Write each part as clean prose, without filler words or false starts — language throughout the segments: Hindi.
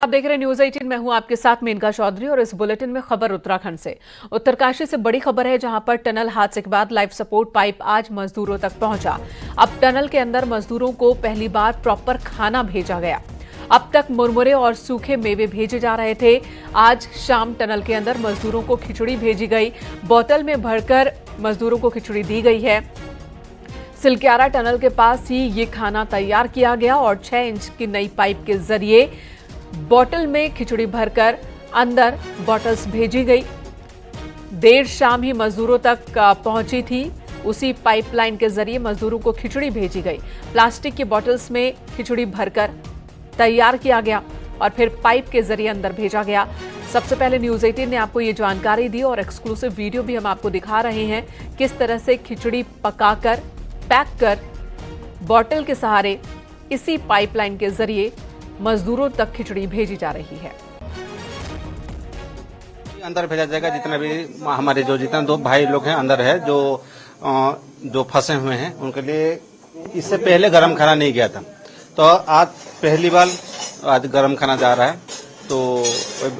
आप देख रहे हैं न्यूज 18। मैं हूं आपके साथ मेनका चौधरी और इस बुलेटिन में खबर उत्तराखंड से। उत्तरकाशी से बड़ी खबर है, जहां पर टनल हादसे के बाद लाइफ सपोर्ट पाइप आज मजदूरों तक पहुंचा। अब टनल के अंदर मजदूरों को पहली बार प्रॉपर खाना भेजा गया। अब तक मुरमुरे और सूखे मेवे भेजे जा रहे थे। आज शाम टनल के अंदर मजदूरों को खिचड़ी भेजी गई। बोतल में भरकर मजदूरों को खिचड़ी दी गई है। सिलक्यारा टनल के पास ही ये खाना तैयार किया गया और 6 इंच की नई पाइप के जरिए बोतल में खिचड़ी भरकर अंदर बॉटल्स भेजी गई। देर शाम ही मजदूरों तक पहुंची थी। उसी पाइपलाइन के जरिए मजदूरों को खिचड़ी भेजी गई। प्लास्टिक की बॉटल्स में खिचड़ी भरकर तैयार किया गया और फिर पाइप के जरिए अंदर भेजा गया। सबसे पहले न्यूज 18 ने आपको ये जानकारी दी और एक्सक्लूसिव वीडियो भी हम आपको दिखा रहे हैं, किस तरह से खिचड़ी पकाकर पैक कर बॉटल के सहारे इसी पाइपलाइन के जरिए मजदूरों तक खिचड़ी भेजी जा रही है। अंदर भेजा जाएगा। जितने भी हमारे जितने 2 भाई लोग हैं अंदर है, जो फंसे हुए हैं, उनके लिए इससे पहले गरम खाना नहीं गया था, तो आज पहली बार आज गरम खाना जा रहा है, तो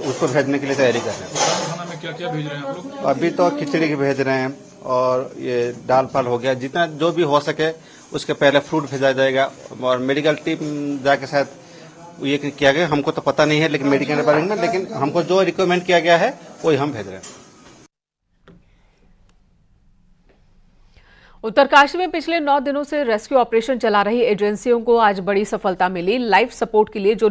उसको भेजने के लिए तैयारी कर रहे हैं। खाना में क्या क्या भेज रहे हैं आप लोग? अभी तो खिचड़ी की भेज रहे हैं और ये दाल फाल हो गया, जितना जो भी हो सके उसके पहले फ्रूट भेजा जाएगा। और मेडिकल टीम जाके शायद ये किया गया, हमको तो पता नहीं है, लेकिन मेडिकल डिपार्टमेंट में, लेकिन हमको जो रिकमेंड किया गया है वही हम भेज रहे हैं। उत्तरकाशी में पिछले 9 दिनों से रेस्क्यू ऑपरेशन चला रही एजेंसियों को आज बड़ी सफलता मिली। लाइफ सपोर्ट के लिए जो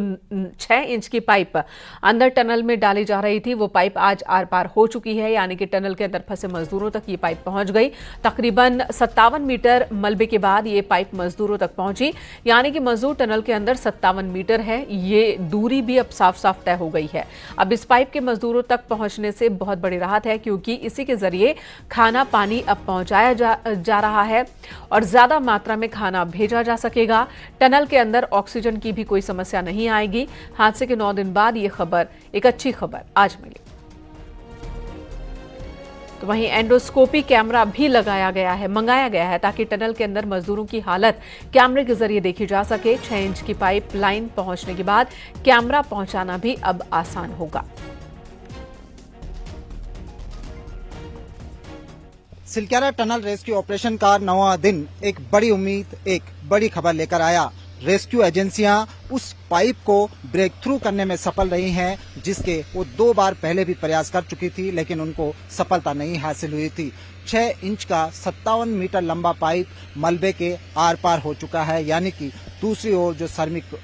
6 इंच की पाइप अंदर टनल में डाली जा रही थी, वो पाइप आज आर पार हो चुकी है, यानी कि टनल के अंदर फंसे मजदूरों तक ये पाइप पहुंच गई। तकरीबन 57 मीटर मलबे के बाद ये पाइप मजदूरों तक पहुंची, यानी कि मजदूर टनल के अंदर 57 मीटर है। ये दूरी भी अब साफ साफ तय हो गई है। अब इस पाइप के मजदूरों तक पहुंचने से बहुत बड़ी राहत है, क्योंकि इसी के जरिए खाना पानी अब पहुंचाया जा रहा है और ज्यादा मात्रा में खाना भेजा जा सकेगा। टनल के अंदर ऑक्सीजन की भी कोई समस्या नहीं आएगी। हादसे के 9 दिन बाद ये खबर, एक अच्छी खबर आज मिली। तो वहीं एंडोस्कोपी कैमरा भी मंगाया गया है, ताकि टनल के अंदर मजदूरों की हालत कैमरे के जरिए देखी जा सके। 6 इंच की पाइप लाइन पहुंचने के बाद कैमरा पहुंचाना भी अब आसान होगा। सिलक्यारा टनल रेस्क्यू ऑपरेशन का 9वां दिन एक बड़ी उम्मीद, एक बड़ी खबर लेकर आया। रेस्क्यू एजेंसियां उस पाइप को ब्रेक थ्रू करने में सफल रही हैं, जिसके वो 2 बार पहले भी प्रयास कर चुकी थी, लेकिन उनको सफलता नहीं हासिल हुई थी। 6 इंच का 57 मीटर लंबा पाइप मलबे के आर पार हो चुका है, यानी कि दूसरी ओर जो श्रमिक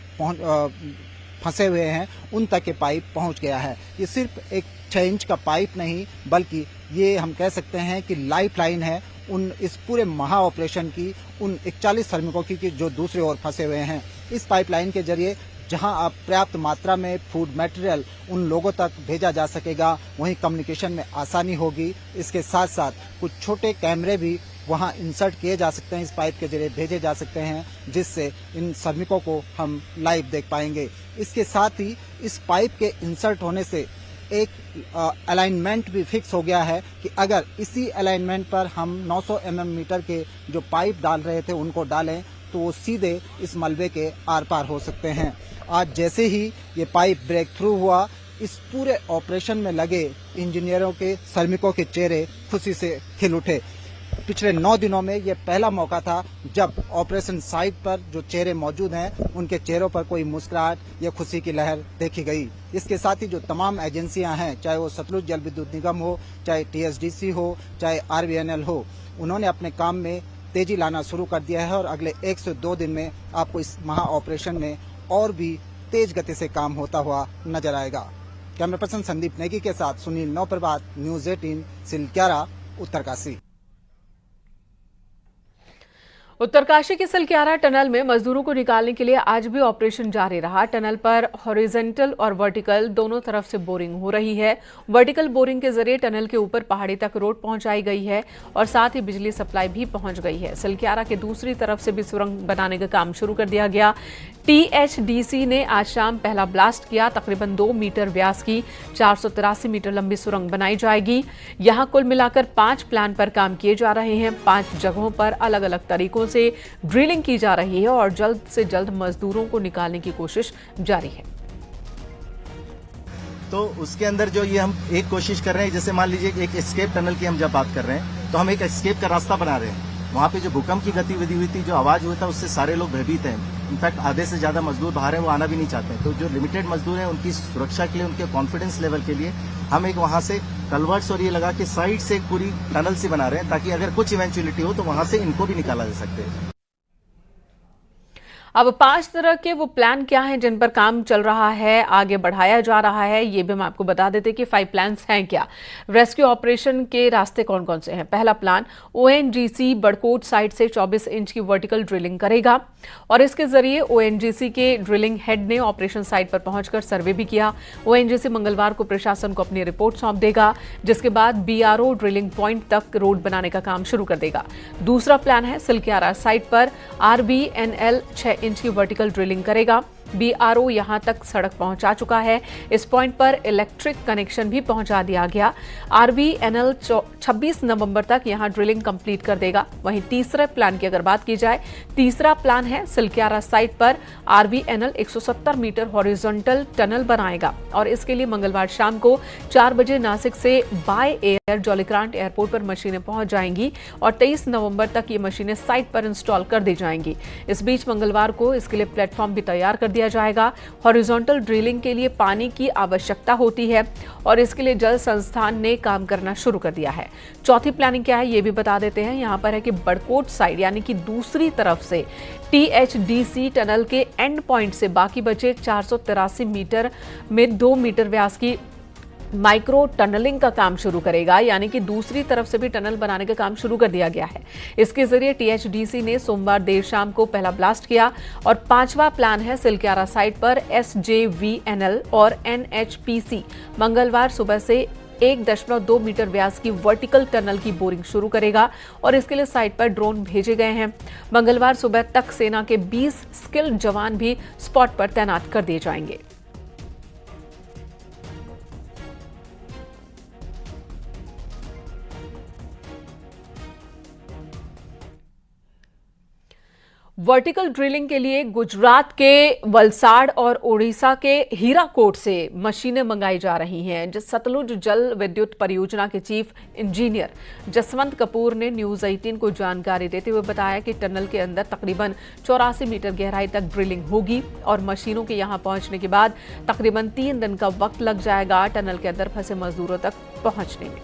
फंसे हुए हैं उन तक ये पाइप पहुंच गया है। ये सिर्फ एक 6 इंच का पाइप नहीं, बल्कि ये हम कह सकते हैं कि लाइफ लाइन है उन इस पूरे महा ऑपरेशन की, उन 41 श्रमिकों की जो दूसरी ओर फंसे हुए हैं। इस पाइपलाइन के जरिए जहां अब पर्याप्त मात्रा में फूड मटेरियल उन लोगों तक भेजा जा सकेगा, वहीं कम्युनिकेशन में आसानी होगी। इसके साथ साथ कुछ छोटे कैमरे भी वहां इंसर्ट किए जा सकते हैं, इस पाइप के जरिए भेजे जा सकते हैं, जिससे इन श्रमिकों को हम लाइव देख पाएंगे। इसके साथ ही इस पाइप के इंसर्ट होने से एक अलाइनमेंट भी फिक्स हो गया है कि अगर इसी अलाइनमेंट पर हम 900 मीटर के जो पाइप डाल रहे थे उनको डालें, तो वो सीधे इस मलबे के आर पार हो सकते हैं। आज जैसे ही ये पाइप ब्रेक थ्रू हुआ, इस पूरे ऑपरेशन में लगे इंजीनियरों के, श्रमिकों के चेहरे खुशी से खिल उठे। पिछले 9 दिनों में ये पहला मौका था जब ऑपरेशन साइट पर जो चेहरे मौजूद हैं उनके चेहरों पर कोई मुस्कुराहट या खुशी की लहर देखी गई। इसके साथ ही जो तमाम एजेंसियां हैं, चाहे वो सतलुज जल विद्युत निगम हो, चाहे TSDC हो, चाहे RVNL हो, उन्होंने अपने काम में तेजी लाना शुरू कर दिया है और अगले 1 से 2 दिन में आपको इस महा ऑपरेशन में और भी तेज गति से काम होता हुआ नजर आएगा। कैमरा पर्सन संदीप नेगी के साथ सुनील नौप्रभात, न्यूज 18, सिलक्यारा, उत्तरकाशी। उत्तरकाशी के सिलक्यारा टनल में मजदूरों को निकालने के लिए आज भी ऑपरेशन जारी रहा। टनल पर हॉरिजॉन्टल और वर्टिकल दोनों तरफ से बोरिंग हो रही है। वर्टिकल बोरिंग के जरिए टनल के ऊपर पहाड़ी तक रोड पहुंचाई गई है और साथ ही बिजली सप्लाई भी पहुंच गई है। सिलक्यारा के दूसरी तरफ से भी सुरंग बनाने का काम शुरू कर दिया गया। THDC ने आज शाम पहला ब्लास्ट किया। तकरीबन 2 मीटर व्यास की 483 मीटर लंबी सुरंग बनाई जाएगी। यहां कुल मिलाकर 5 प्लान पर काम किए जा रहे हैं। 5 जगहों पर अलग अलग तरीकों से ड्रिलिंग की जा रही है और जल्द से जल्द मजदूरों को निकालने की कोशिश जारी है। तो उसके अंदर जो ये हम एक कोशिश कर रहे हैं, जैसे मान लीजिए एक एस्केप टनल की हम जब बात कर रहे हैं तो हम एक एस्केप का रास्ता बना रहे हैं। वहाँ पे जो भूकंप की गतिविधि हुई थी, जो आवाज हुआ था, उससे सारे लोग भयभीत हैं। इनफैक्ट आधे से ज्यादा मजदूर बाहर हैं, वो आना भी नहीं चाहते हैं। तो जो लिमिटेड मजदूर हैं उनकी सुरक्षा के लिए, उनके कॉन्फिडेंस लेवल के लिए हम एक वहाँ से कलवर्ट्स और ये लगा के साइड से एक पूरी टनल सी बना रहे हैं, ताकि अगर कुछ इवेंचुअलिटी हो तो वहाँ से इनको भी निकाला जा सकते हैं। अब 5 तरह के वो प्लान क्या हैं जिन पर काम चल रहा है, आगे बढ़ाया जा रहा है, ये भी हम आपको बता देते कि 5 प्लान्स हैं क्या। रेस्क्यू ऑपरेशन के रास्ते कौन कौन से हैं। पहला प्लान, ओएनजीसी बड़कोट साइट से 24 इंच की वर्टिकल ड्रिलिंग करेगा और इसके जरिए ओएनजीसी के ड्रिलिंग हेड ने ऑपरेशन साइट पर पहुंचकर सर्वे भी किया। ओएनजीसी मंगलवार को प्रशासन को अपनी रिपोर्ट सौंप देगा, जिसके बाद बीआरओ ड्रिलिंग पॉइंट तक रोड बनाने का काम शुरू कर देगा। दूसरा प्लान है, सिलक्यारा साइट पर आरबीएनएल 6 इंच की वर्टिकल ड्रिलिंग करेगा। बीआरओ यहां तक सड़क पहुंचा चुका है। इस पॉइंट पर इलेक्ट्रिक कनेक्शन भी पहुंचा दिया गया। आरबीएनएल 26 नवंबर तक यहां ड्रिलिंग कंप्लीट कर देगा। वहीं तीसरे प्लान की अगर बात की जाए, तीसरा प्लान है, सिलक्यारा साइट पर आरबीएनएल 170 मीटर हॉरिजॉन्टल टनल बनाएगा और इसके लिए मंगलवार शाम को 4 बजे नासिक से बाय एयर जौलीग्रांट एयरपोर्ट पर मशीनें पहुंच जाएंगी और 23 नवंबर तक ये मशीनें साइट पर इंस्टॉल कर दी जाएंगी। इस बीच मंगलवार को इसके लिए प्लेटफॉर्म भी तैयार कर दिया जाएगा। हॉरिजॉन्टल ड्रिलिंग के लिए पानी की आवश्यकता होती है और इसके लिए जल संस्थान ने काम करना शुरू कर दिया है। चौथी प्लानिंग क्या है ये भी बता देते हैं। यहां पर है कि बड़कोट साइड यानी कि दूसरी तरफ से टीएचडीसी टनल के एंड पॉइंट से बाकी बचे 483 मीटर में 2 मीटर व्यास की माइक्रो टनलिंग का काम शुरू करेगा, यानी कि दूसरी तरफ से भी टनल बनाने का काम शुरू कर दिया गया है। इसके जरिए टीएचडीसी ने सोमवार देर शाम को पहला ब्लास्ट किया और 5वां प्लान है, सिलक्यारा साइट पर एसजेवीएनएल और एनएचपीसी मंगलवार सुबह से 1.2 मीटर व्यास की वर्टिकल टनल की बोरिंग शुरू करेगा और इसके लिए साइट पर ड्रोन भेजे गए हैं। मंगलवार सुबह तक सेना के 20 स्किल्ड जवान भी स्पॉट पर तैनात कर दिए जाएंगे। वर्टिकल ड्रिलिंग के लिए गुजरात के वलसाड़ और ओडिशा के हीराकोट से मशीनें मंगाई जा रही हैं। जिस सतलुज जल विद्युत परियोजना के चीफ इंजीनियर जसवंत कपूर ने न्यूज 18 को जानकारी देते हुए बताया कि टनल के अंदर तकरीबन 84 मीटर गहराई तक ड्रिलिंग होगी और मशीनों के यहां पहुंचने के बाद तकरीबन 3 दिन का वक्त लग जाएगा टनल के अंदर फंसे मजदूरों तक पहुंचने में।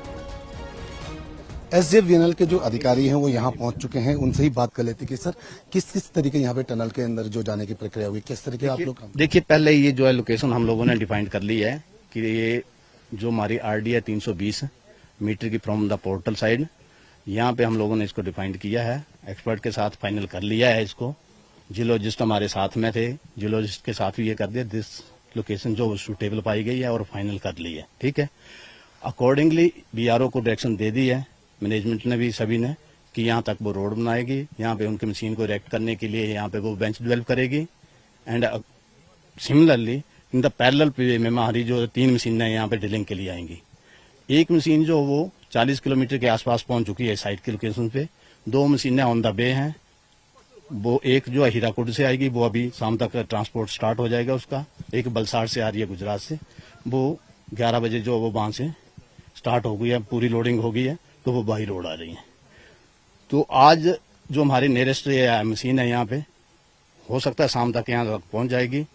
एसजेवीएनएल के जो अधिकारी हैं वो यहाँ पहुंच चुके हैं, उनसे ही बात कर लेते कि सर किस किस तरीके यहाँ पे टनल के अंदर जो जाने की प्रक्रिया हुई, किस तरीके आप लोग। देखिए, पहले ये जो है लोकेशन हम लोगों ने डिफाइन कर ली है कि ये जो हमारी आरडी है 320 मीटर की फ्रॉम द पोर्टल साइड, यहाँ पे हम लोगों ने इसको डिफाइन किया है। एक्सपर्ट के साथ फाइनल कर लिया है इसको। जियोलॉजिस्ट हमारे साथ में थे, जियोलॉजिस्ट के साथ भी ये कर दिया, दिस लोकेशन जो सुटेबल पाई गई है और फाइनल कर ली है। ठीक है, अकॉर्डिंगली बीआरओ को डायरेक्शन दे दी है मैनेजमेंट ने भी, सभी ने, कि यहाँ तक वो रोड बनाएगी, यहाँ पे उनकी मशीन को इरेक्ट करने के लिए यहाँ पे वो बेंच डेवलप करेगी। And similarly in the parallel पे में हमारी जो 3 मशीनें यहाँ पे ड्रिलिंग के लिए आएंगी। एक मशीन जो वो 40 किलोमीटर के आसपास पहुंच चुकी है साइट के लोकेशन पे, 2 मशीनें ऑन द वे हैं। वो एक जो हीराकुड से आएगी, वो अभी शाम तक ट्रांसपोर्ट स्टार्ट हो जाएगा उसका। एक बलसाड़ से आ रही है गुजरात से, वो 11 बजे जो वो वहां से स्टार्ट हो गई है, पूरी लोडिंग हो गई है, तो वो बाई रोड आ रही है। तो आज जो हमारी नियरेस्ट मशीन है यहाँ पे, हो सकता है शाम तक यहाँ तक पहुंच जाएगी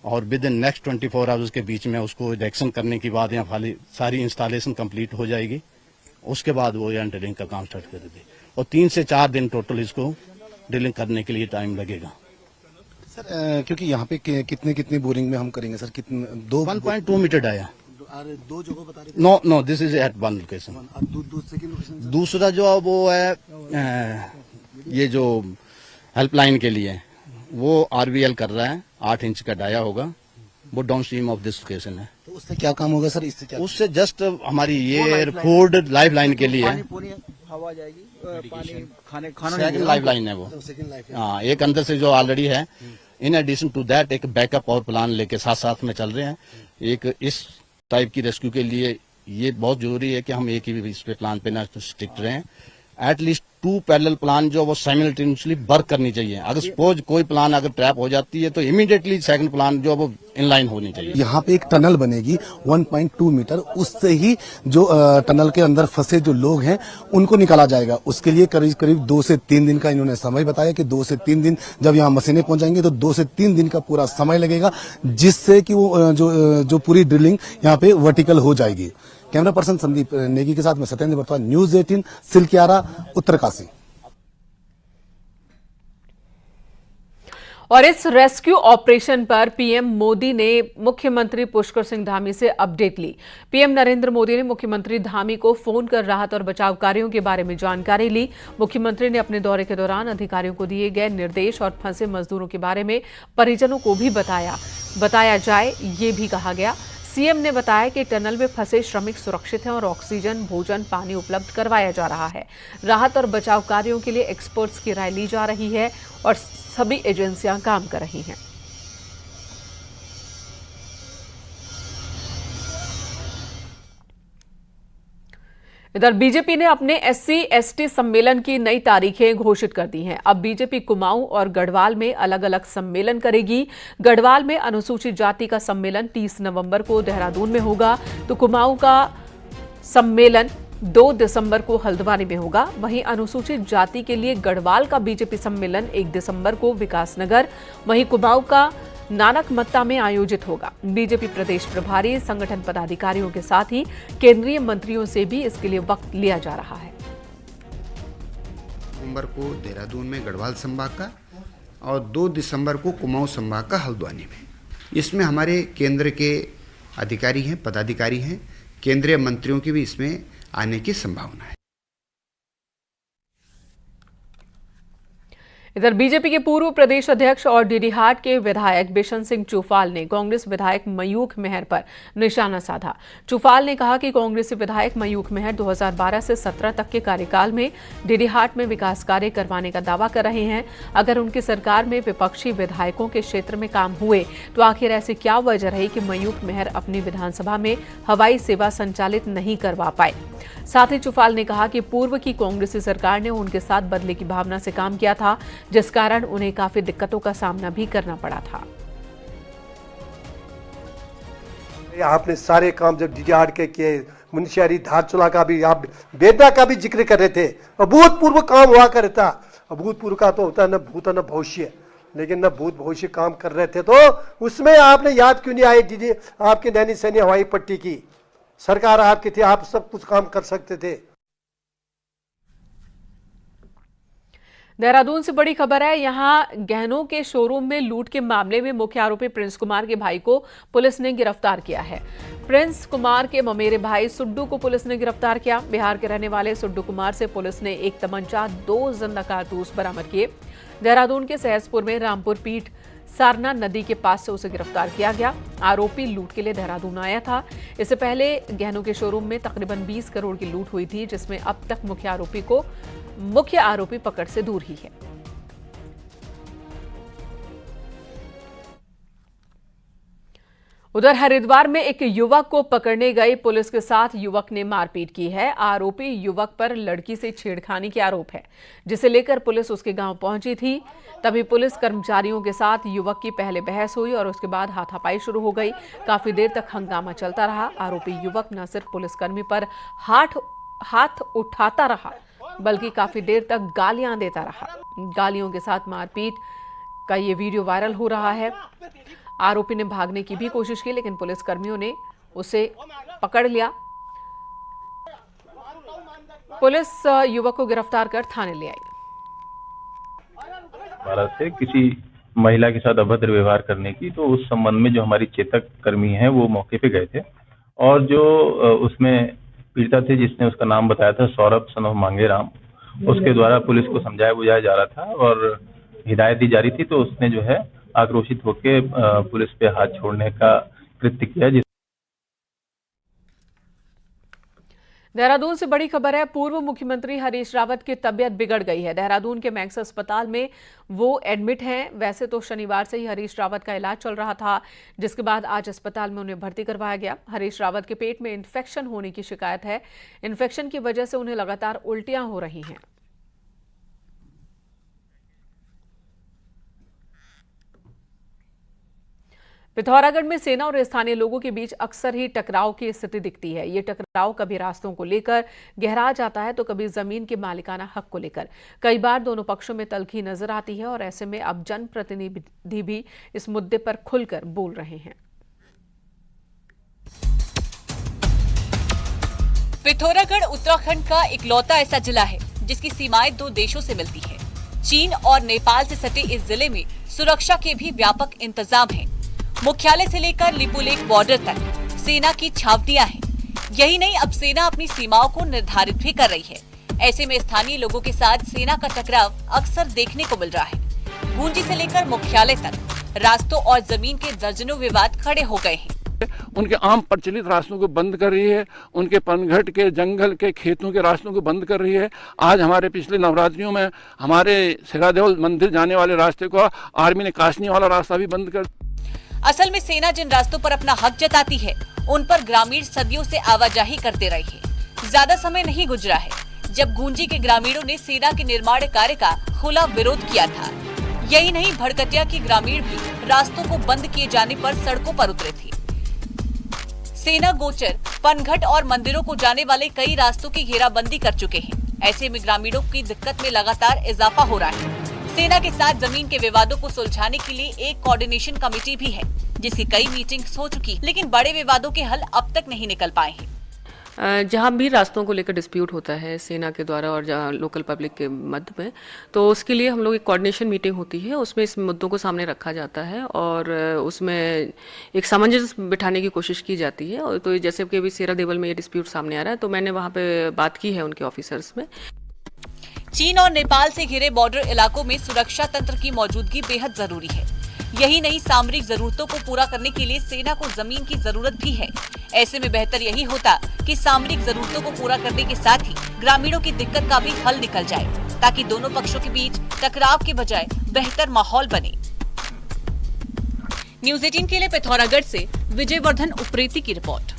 और विद इन नेक्स्ट 24 आवर्स के बीच में उसको इरेक्शन करने के बाद यहाँ सारी इंस्टॉलेशन कंप्लीट हो जाएगी। उसके बाद वो यहाँ ड्रिलिंग का काम स्टार्ट कर देगी और 3 से 4 दिन टोटल इसको ड्रिलिंग करने के लिए टाइम लगेगा। सर क्योंकि यहाँ पे कितनी बोरिंग में हम करेंगे सर, कितने 1.2 मीटर डाया। 2 जगह बता रहे no no, this is at one location. दूसरा जो वो है ये जो हेल्पलाइन के लिए वो आरबीएल कर रहा है, 8 इंच का डाया होगा, वो down stream of this location है। तो उससे क्या काम होगा सर? इससे क्या? उससे जस्ट हमारी ये फूड लाइफ लाइन के लिए हवा जाएगी, पानी खाना सेकंड लाइफ लाइन है वो। हाँ, एक अंदर से जो ऑलरेडी है। इन एडिशन टू दैट एक बैकअप और प्लान लेके साथ में चल रहे हैं। एक इस टाइप की रेस्क्यू के लिए ये बहुत जरूरी है कि हम एक ही इस पे प्लान पे ना स्ट्रिक्ट रहें। एटलीस्ट 2 पैरेलल प्लान जो वो साइमल्टेनियसली वर्क करनी चाहिए। अगर सपोज कोई प्लान अगर ट्रैप हो जाती है तो इमीडिएटली सेकंड प्लान जो वो इनलाइन होनी चाहिए। यहाँ पे एक टनल बनेगी 1.2 मीटर, उससे ही जो टनल के अंदर फंसे जो लोग हैं उनको निकाला जाएगा। उसके लिए करीब करीब 2 से 3 दिन का इन्होंने समय बताया कि 2 से 3 दिन, जब यहाँ मशीनें पहुंच जाएंगी तो 2 से 3 दिन का पूरा समय लगेगा, जिससे कि वो जो पूरी ड्रिलिंग यहाँ पे वर्टिकल हो जाएगी। कैमरा पर्सन संदीप नेगी के साथ में सत्येंद्र बर्तवा, न्यूज 18, सिलक्यारा, उत्तरकाशी। और इस रेस्क्यू ऑपरेशन पर पीएम मोदी ने मुख्यमंत्री पुष्कर सिंह धामी से अपडेट ली। पीएम नरेंद्र मोदी ने मुख्यमंत्री धामी को फोन कर राहत और बचाव कार्यों के बारे में जानकारी ली। मुख्यमंत्री ने अपने दौरे के दौरान अधिकारियों को दिए गए निर्देश और फंसे मजदूरों के बारे में परिजनों को भी बताया जाए, ये भी कहा गया। सीएम ने बताया कि टनल में फंसे श्रमिक सुरक्षित हैं और ऑक्सीजन, भोजन, पानी उपलब्ध करवाया जा रहा है। राहत और बचाव कार्यों के लिए एक्सपर्ट्स की राय ली जा रही है और सभी एजेंसियां काम कर रही हैं। इधर बीजेपी ने अपने SC/ST सम्मेलन की नई तारीखें घोषित कर दी हैं। अब बीजेपी कुमाऊं और गढ़वाल में अलग अलग सम्मेलन करेगी। गढ़वाल में अनुसूचित जाति का सम्मेलन 30 नवंबर को देहरादून में होगा, तो कुमाऊं का सम्मेलन 2 दिसंबर को हल्द्वानी में होगा। वहीं अनुसूचित जाति के लिए गढ़वाल का बीजेपी सम्मेलन 1 दिसंबर को विकासनगर, वहीं कुमाऊं का नानकमत्ता में आयोजित होगा। बीजेपी प्रदेश प्रभारी, संगठन पदाधिकारियों के साथ ही केंद्रीय मंत्रियों से भी इसके लिए वक्त लिया जा रहा है। नवंबर को देहरादून में गढ़वाल संभाग का और 2 दिसंबर को कुमाऊं संभाग का हल्द्वानी में। इसमें हमारे केंद्र के अधिकारी हैं, पदाधिकारी हैं, केंद्रीय मंत्रियों की भी इसमें आने की संभावना है। इधर बीजेपी के पूर्व प्रदेश अध्यक्ष और डीडीहाट के विधायक बिशन सिंह चुफाल ने कांग्रेस विधायक मयूख मेहर पर निशाना साधा। चुफाल ने कहा कि कांग्रेसी विधायक मयूख मेहर 2012 से 17 तक के कार्यकाल में डीडीहाट में विकास कार्य करवाने का दावा कर रहे हैं। अगर उनकी सरकार में विपक्षी विधायकों के क्षेत्र में काम हुए तो आखिर ऐसी क्या वजह रही कि मयूख मेहर अपनी विधानसभा में हवाई सेवा संचालित नहीं करवा पाए। साथ ही चुफाल ने कहा कि पूर्व की कांग्रेसी सरकार ने उनके साथ बदले की भावना से काम किया था, जिस कारण उन्हें काफी दिक्कतों का सामना भी करना पड़ा था। आपने सारे काम जब डीडीहाट के किए, मुंशियारी, धारचूला का भी, आप बेदा का भी जिक्र कर रहे थे। अभूतपूर्व काम हुआ करता। अभूतपूर्व का तो होता है न भूत न भविष्य, लेकिन न भूत भविष्य काम कर रहे थे तो उसमें आपने याद क्यों नहीं आए? दीदी आपके नैनी सैनी हवाई पट्टी की सरकार आपकी थी, आप सब कुछ काम कर सकते थे। देहरादून से बड़ी खबर है। यहां गहनों के शोरूम में लूट के मामले में मुख्य आरोपी प्रिंस कुमार के भाई को पुलिस ने गिरफ्तार किया है। प्रिंस कुमार के ममेरे भाई सुड्डू को पुलिस ने गिरफ्तार किया। बिहार के रहने वाले सुड्डू कुमार से पुलिस ने एक तमंचा, 2 जिंदा कारतूस बरामद किए। देहरादून के सहसपुर में रामपुर पीठ सारना नदी के पास से उसे गिरफ्तार किया गया। आरोपी लूट के लिए देहरादून आया था। इससे पहले गहनों के शोरूम में तकरीबन 20 करोड़ की लूट हुई थी, जिसमें अब तक मुख्य आरोपी पकड़ से दूर ही है। उधर हरिद्वार में एक युवक को पकड़ने गई पुलिस के साथ युवक ने मारपीट की है। आरोपी युवक पर लड़की से छेड़खानी के आरोप है, जिसे लेकर पुलिस उसके गांव पहुंची थी। तभी पुलिस कर्मचारियों के साथ युवक की पहले बहस हुई और उसके बाद हाथापाई शुरू हो गई। काफी देर तक हंगामा चलता रहा। आरोपी युवक न सिर्फ पुलिसकर्मी पर हाथ उठाता रहा, बल्कि काफी देर तक गालियां देता रहा। गालियों के साथ मारपीट का ये वीडियो वायरल हो रहा है। आरोपी ने भागने की भी कोशिश की, लेकिन पुलिसकर्मियों ने उसे पकड़ लिया। पुलिस युवक को गिरफ्तार कर थाने ले आई। भारत से किसी महिला के साथ अभद्र व्यवहार करने की, तो उस संबंध में जो हमारी चेतक कर्मी हैं वो मौके पे गए थे और जो उसमें पीड़िता थे, जिसने उसका नाम बताया था सौरभ सन ऑफ मांगेराम, उसके द्वारा पुलिस को समझाया बुझाया जा रहा था और हिदायत दी जा रही थी। तो उसने जो है आक्रोशित होकर पुलिस पे हाथ छोड़ने का कृत्य किया। देहरादून से बड़ी खबर है। पूर्व मुख्यमंत्री हरीश रावत की तबीयत बिगड़ गई है। देहरादून के मैक्स अस्पताल में वो एडमिट हैं। वैसे तो शनिवार से ही हरीश रावत का इलाज चल रहा था, जिसके बाद आज अस्पताल में उन्हें भर्ती करवाया गया। हरीश रावत के पेट में इन्फेक्शन होने की शिकायत है। इन्फेक्शन की वजह से उन्हें लगातार उल्टियां हो रही हैं। पिथौरागढ़ में सेना और स्थानीय लोगों के बीच अक्सर ही टकराव की स्थिति दिखती है। ये टकराव कभी रास्तों को लेकर गहरा जाता है तो कभी जमीन के मालिकाना हक को लेकर। कई बार दोनों पक्षों में तल्खी नजर आती है और ऐसे में अब जनप्रतिनिधि भी इस मुद्दे पर खुलकर बोल रहे हैं। पिथौरागढ़ उत्तराखंड का इकलौता ऐसा जिला है जिसकी सीमाएं दो देशों से मिलती है। चीन और नेपाल से सटे इस जिले में सुरक्षा के भी व्यापक इंतजाम हैं। मुख्यालय से लेकर लिपुलेख बॉर्डर तक सेना की छावनियां हैं। यही नहीं, अब सेना अपनी सीमाओं को निर्धारित भी कर रही है। ऐसे में स्थानीय लोगों के साथ सेना का टकराव अक्सर देखने को मिल रहा है। गूंजी से लेकर मुख्यालय तक रास्तों और जमीन के दर्जनों विवाद खड़े हो गए हैं। उनके आम प्रचलित रास्तों को बंद कर रही है, उनके पनघट के, जंगल के, खेतों के रास्तों को बंद कर रही है। आज हमारे पिछले नवरात्रियों में हमारे सिरादेवल मंदिर जाने वाले रास्ते को आर्मी ने कासनी वाला रास्ता भी बंद कर। असल में सेना जिन रास्तों पर अपना हक जताती है उन पर ग्रामीण सदियों से आवाजाही करते रहे हैं। ज्यादा समय नहीं गुजरा है जब गूंजी के ग्रामीणों ने सेना के निर्माण कार्य का खुला विरोध किया था। यही नहीं, भड़कटिया के ग्रामीण भी रास्तों को बंद किए जाने पर सड़कों पर उतरे थे। सेना गोचर, पनघट और मंदिरों को जाने वाले कई रास्तों की घेराबंदी कर चुके हैं। ऐसे में ग्रामीणों की दिक्कत में लगातार इजाफा हो रहा है। सेना के साथ जमीन के विवादों को सुलझाने के लिए एक कोऑर्डिनेशन कमेटी भी है जिसकी कई मीटिंग्स हो चुकी, लेकिन बड़े विवादों के हल अब तक नहीं निकल पाए हैं। जहाँ भी रास्तों को लेकर डिस्प्यूट होता है सेना के द्वारा और जहाँ लोकल पब्लिक के मध्य में, तो उसके लिए हम लोग एक कोऑर्डिनेशन मीटिंग होती है। उसमें इस मुद्दों को सामने रखा जाता है और उसमें एक सामंजस्य बिठाने की कोशिश की जाती है। और तो जैसे कि अभी सिरादेवल में ये डिस्प्यूट सामने आ रहा है तो मैंने वहाँ पे बात की है उनके ऑफिसर्स में। चीन और नेपाल से घिरे बॉर्डर इलाकों में सुरक्षा तंत्र की मौजूदगी बेहद जरूरी है। यही नहीं, सामरिक जरूरतों को पूरा करने के लिए सेना को जमीन की जरूरत भी है। ऐसे में बेहतर यही होता कि सामरिक जरूरतों को पूरा करने के साथ ही ग्रामीणों की दिक्कत का भी हल निकल जाए ताकि दोनों पक्षों के बीच टकराव के बजाय बेहतर माहौल बने। न्यूज़ 18 के लिए पिथौरागढ़ से विजयवर्धन उप्रेती की रिपोर्ट।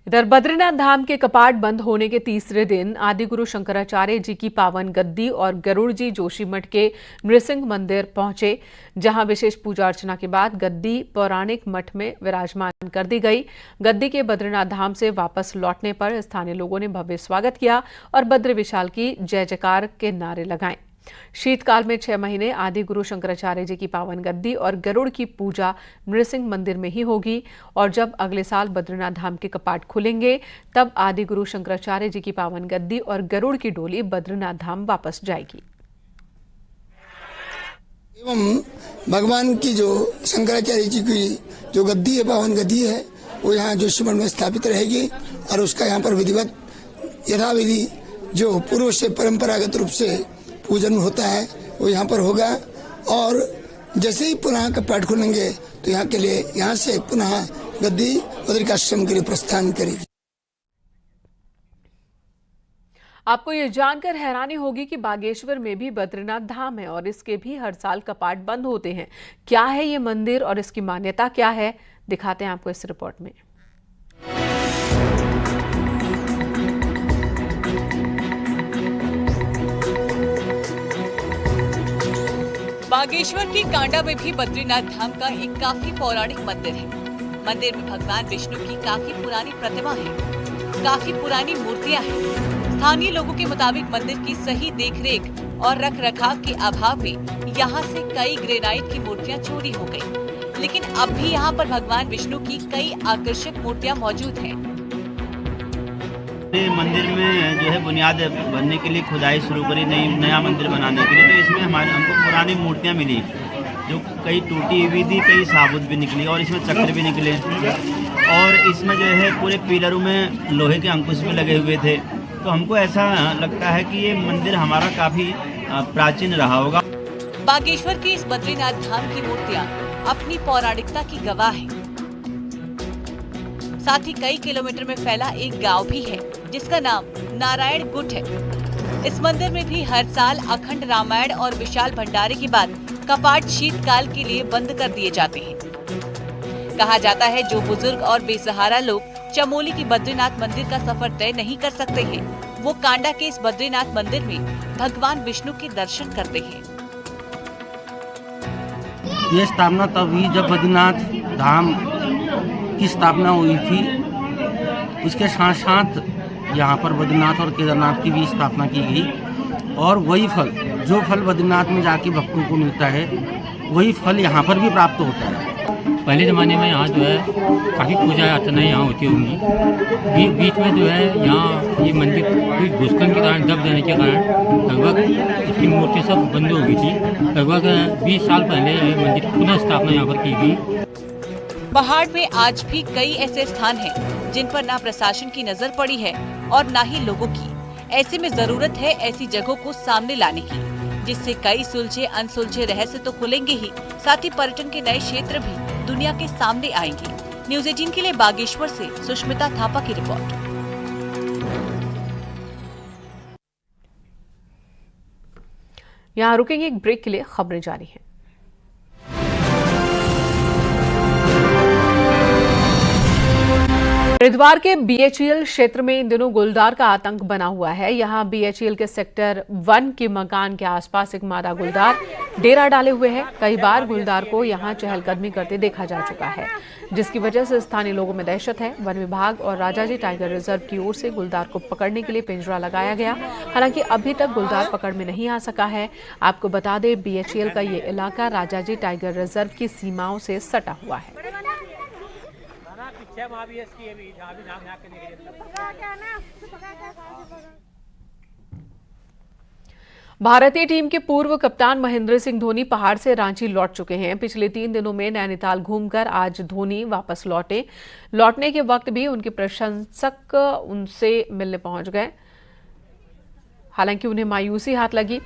इधर बद्रीनाथ धाम के कपाट बंद होने के तीसरे दिन आदिगुरु शंकराचार्य जी की पावन गद्दी और गरुड़ जी जोशीमठ के नृसिंह मंदिर पहुंचे, जहां विशेष पूजा अर्चना के बाद गद्दी पौराणिक मठ में विराजमान कर दी गई। गद्दी के बद्रीनाथ धाम से वापस लौटने पर स्थानीय लोगों ने भव्य स्वागत किया और बद्र विशाल की जय जयकार के नारे लगाए। शीतकाल में 6 महीने आदि गुरु शंकराचार्य जी की पावन गद्दी और गरुड़ की पूजा नृसिंह मंदिर में ही होगी और जब अगले साल बद्रीनाथ धाम के कपाट खुलेंगे तब आदि गुरु शंकराचार्य जी की पावन गद्दी और गरुड़ की डोली बद्रीनाथ धाम वापस जाएगी। एवं भगवान की जो शंकराचार्य जी की जो गद्दी है, पावन गद्दी है, वो यहाँ जोशीमठ में स्थापित रहेगी और उसका यहाँ पर विधिवत यथाविधि जो पूर्व से परंपरागत रूप से पूजन होता है वो यहाँ पर होगा। और जैसे ही पुनः कपाट खुलेंगे तो यहाँ के लिए, यहाँ से पुनः गद्दी बद्रिकाश्रम के लिए प्रस्थान करेगी। आपको ये जानकर हैरानी होगी कि बागेश्वर में भी बद्रीनाथ धाम है और इसके भी हर साल कपाट बंद होते हैं। क्या है ये मंदिर और इसकी मान्यता क्या है, दिखाते हैं आपको इस रिपोर्ट में। बागेश्वर के कांडा में भी बद्रीनाथ धाम का एक काफी पौराणिक मंदिर है। मंदिर में भगवान विष्णु की काफी पुरानी प्रतिमा है, काफी पुरानी मूर्तियां हैं। स्थानीय लोगों के मुताबिक मंदिर की सही देखरेख और रख रखाव के अभाव में यहाँ से कई ग्रेनाइट की मूर्तियां चोरी हो गयी, लेकिन अब भी यहाँ पर भगवान विष्णु की कई आकर्षक मूर्तियां मौजूद हैं। मंदिर में जो है बुनियाद बनने के लिए खुदाई शुरू करी, नया मंदिर बनाने के लिए, तो इसमें हमको पुरानी मूर्तियां मिली जो कई टूटी हुई थी, कई साबुत भी निकली और इसमें चक्र भी निकले और इसमें जो है पूरे पिलरों में लोहे के अंकुश भी लगे हुए थे। तो हमको ऐसा लगता है कि ये मंदिर हमारा काफी प्राचीन रहा होगा। बागेश्वर की इस बद्रीनाथ धाम की मूर्तियाँ अपनी पौराणिकता की गवाह है। साथ ही कई किलोमीटर में फैला एक गांव भी है जिसका नाम नारायण गुट है। इस मंदिर में भी हर साल अखंड रामायण और विशाल भंडारे के बाद कपाट शीतकाल के लिए बंद कर दिए जाते हैं। कहा जाता है जो बुजुर्ग और बेसहारा लोग चमोली की बद्रीनाथ मंदिर का सफर तय नहीं कर सकते हैं, वो कांडा के इस बद्रीनाथ मंदिर में भगवान विष्णु के दर्शन करते हैं। ये स्थापना तब हुई जब बद्रीनाथ धाम की स्थापना हुई थी। उसके साथ साथ यहाँ पर बद्रीनाथ और केदारनाथ की भी स्थापना की गई और वही फल, जो फल बद्रीनाथ में जाके भक्तों को मिलता है, वही फल यहाँ पर भी प्राप्त होता है। पहले ज़माने में यहाँ जो है काफ़ी पूजा अर्चनाएँ यहाँ होती होंगी। बीच में जो है यहाँ ये मंदिर कुछ भूस्खलन के कारण, दब जाने के कारण लगभग इसकी मूर्ति सब बंद हो गई थी। लगभग 20 साल पहले ये मंदिर की पुनः स्थापना यहाँ पर की गई। पहाड़ में आज भी कई ऐसे स्थान हैं जिन पर ना प्रशासन की नजर पड़ी है और ना ही लोगों की। ऐसे में जरूरत है ऐसी जगहों को सामने लाने की, जिससे कई सुलझे अनसुलझे रहस्य तो खुलेंगे ही, साथ ही पर्यटन के नए क्षेत्र भी दुनिया के सामने आएंगे। न्यूज़ 18 के लिए बागेश्वर से सुष्मिता थापा की रिपोर्ट। यहाँ रुकेंगे एक ब्रेक के लिए, खबरें जारी हैं। हरिद्वार के बीएचईएल क्षेत्र में इन दिनों गुलदार का आतंक बना हुआ है। यहाँ बीएचईएल के सेक्टर 1 के मकान के आसपास एक मादा गुलदार डेरा डाले हुए है। कई बार गुलदार को यहाँ चहलकदमी करते देखा जा चुका है, जिसकी वजह से स्थानीय लोगों में दहशत है। वन विभाग और राजाजी टाइगर रिजर्व की ओर से गुलदार को पकड़ने के लिए पिंजरा लगाया गया, हालांकि अभी तक गुलदार पकड़ में नहीं आ सका है। आपको बता दें, बीएचईएल का ये इलाका राजाजी टाइगर रिजर्व की सीमाओं से सटा हुआ है। भारतीय टीम के पूर्व कप्तान महेंद्र सिंह धोनी पहाड़ से रांची लौट चुके हैं। पिछले 3 दिनों में नैनीताल घूमकर आज धोनी वापस लौटे। लौटने के वक्त भी उनके प्रशंसक उनसे मिलने पहुंच गए, हालांकि उन्हें मायूसी हाथ लगी।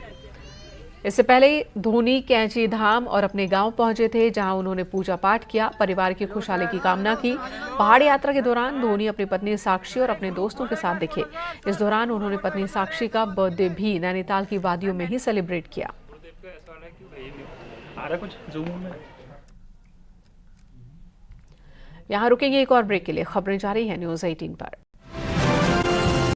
इससे पहले धोनी कैंची धाम और अपने गांव पहुंचे थे, जहां उन्होंने पूजा पाठ किया, परिवार की खुशहाली की कामना की। पहाड़ यात्रा के दौरान धोनी अपनी पत्नी साक्षी और अपने दोस्तों के साथ दिखे। इस दौरान उन्होंने पत्नी साक्षी का बर्थडे भी नैनीताल की वादियों में ही सेलिब्रेट किया। यहां रुकेंगे एक और ब्रेक के लिए, खबरें जारी है न्यूज़ 18 पर।